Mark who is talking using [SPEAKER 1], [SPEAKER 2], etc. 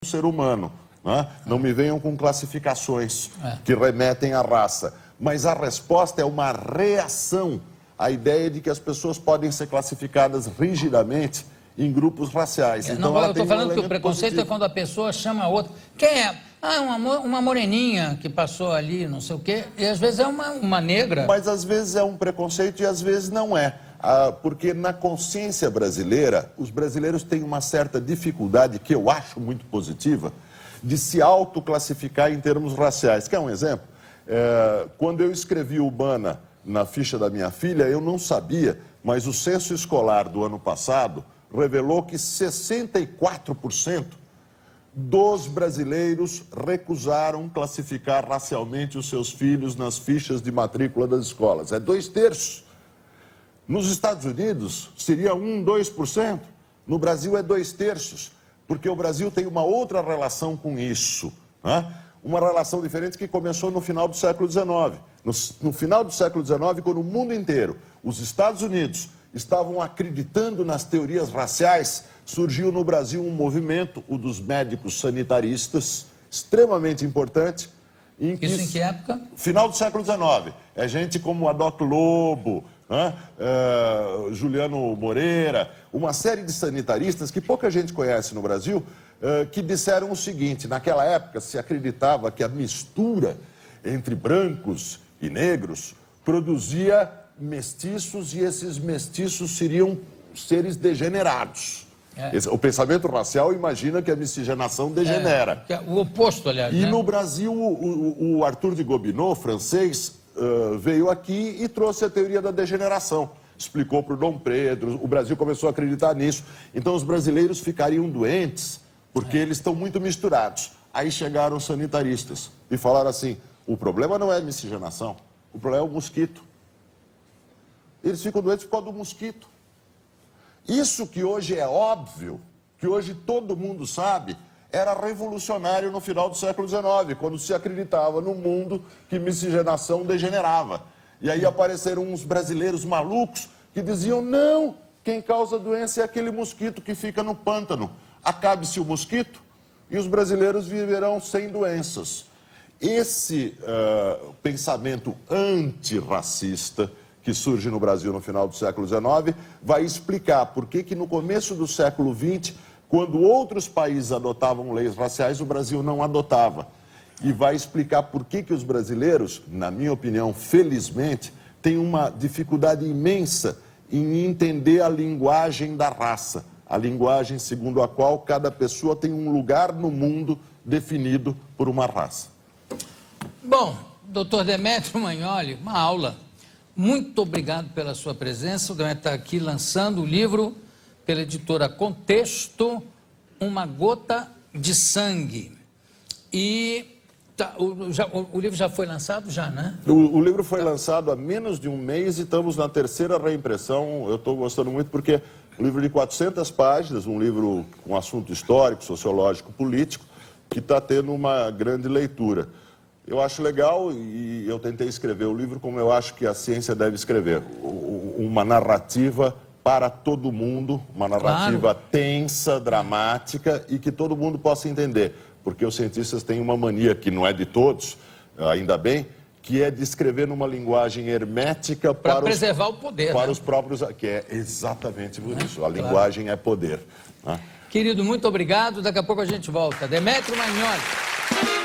[SPEAKER 1] ser humano. Né? Não me venham com classificações que remetem à raça. Mas a resposta é uma reação à ideia de que as pessoas podem ser classificadas rigidamente em grupos raciais. Então,
[SPEAKER 2] não, eu estou falando que o preconceito positivo é quando a pessoa chama a outra. Quem é? Ah, uma moreninha que passou ali, não sei o quê. E às vezes é uma negra.
[SPEAKER 1] Mas às vezes é um preconceito e às vezes não é. Porque na consciência brasileira, os brasileiros têm uma certa dificuldade, que eu acho muito positiva, de se autoclassificar em termos raciais. Quer um exemplo? Quando eu escrevi Urbana na ficha da minha filha, eu não sabia, mas o censo escolar do ano passado revelou que 64% dos brasileiros recusaram classificar racialmente os seus filhos nas fichas de matrícula das escolas. É 2/3. Nos Estados Unidos seria 2%. No Brasil é 2/3, porque o Brasil tem uma outra relação com isso, né? Uma relação diferente que começou no final do século XIX. No final do século XIX, quando o mundo inteiro, os Estados Unidos, estavam acreditando nas teorias raciais, surgiu no Brasil um movimento, o dos médicos sanitaristas, extremamente importante.
[SPEAKER 2] Isso em que época?
[SPEAKER 1] Final do século XIX. É gente como Adolfo Lobo, né? Juliano Moreira, uma série de sanitaristas que pouca gente conhece no Brasil, que disseram o seguinte: naquela época se acreditava que a mistura entre brancos e negros produzia mestiços e esses mestiços seriam seres degenerados. O pensamento racial imagina que a miscigenação degenera.
[SPEAKER 2] O oposto, aliás.
[SPEAKER 1] E no Brasil, o Arthur de Gobineau, francês, veio aqui e trouxe a teoria da degeneração. Explicou para o Dom Pedro, o Brasil começou a acreditar nisso. Então os brasileiros ficariam doentes porque eles estão muito misturados. Aí chegaram os sanitaristas e falaram assim: o problema não é a miscigenação, o problema é o mosquito. Eles ficam doentes por causa do mosquito. Isso que hoje é óbvio, que hoje todo mundo sabe, era revolucionário no final do século XIX, quando se acreditava no mundo que miscigenação degenerava. E aí apareceram uns brasileiros malucos que diziam: não, quem causa a doença é aquele mosquito que fica no pântano. Acabe-se o mosquito e os brasileiros viverão sem doenças. Esse pensamento antirracista que surge no Brasil no final do século XIX vai explicar por que no começo do século XX, quando outros países adotavam leis raciais, o Brasil não adotava. E vai explicar por que os brasileiros, na minha opinião, felizmente, têm uma dificuldade imensa em entender a linguagem da raça, a linguagem segundo a qual cada pessoa tem um lugar no mundo definido por uma raça.
[SPEAKER 2] Bom, doutor Demétrio Magnoli, uma aula. Muito obrigado pela sua presença. O Demétrio está aqui lançando o livro pela editora Contexto, Uma Gota de Sangue. E o livro já foi lançado? Já, né?
[SPEAKER 1] O livro foi lançado há menos de um mês e estamos na 3ª reimpressão. Eu estou gostando muito porque um livro de 400 páginas, um livro com assunto histórico, sociológico, político, que está tendo uma grande leitura. Eu acho legal e eu tentei escrever o livro como eu acho que a ciência deve escrever. Uma narrativa para todo mundo, uma narrativa tensa, dramática e que todo mundo possa entender. Porque os cientistas têm uma mania, que não é de todos, ainda bem, que é de escrever numa linguagem hermética para
[SPEAKER 2] preservar o poder.
[SPEAKER 1] Para os próprios, que é exatamente por isso. A linguagem é poder. Né?
[SPEAKER 2] Querido, muito obrigado. Daqui a pouco a gente volta. Demétrio Magnoli.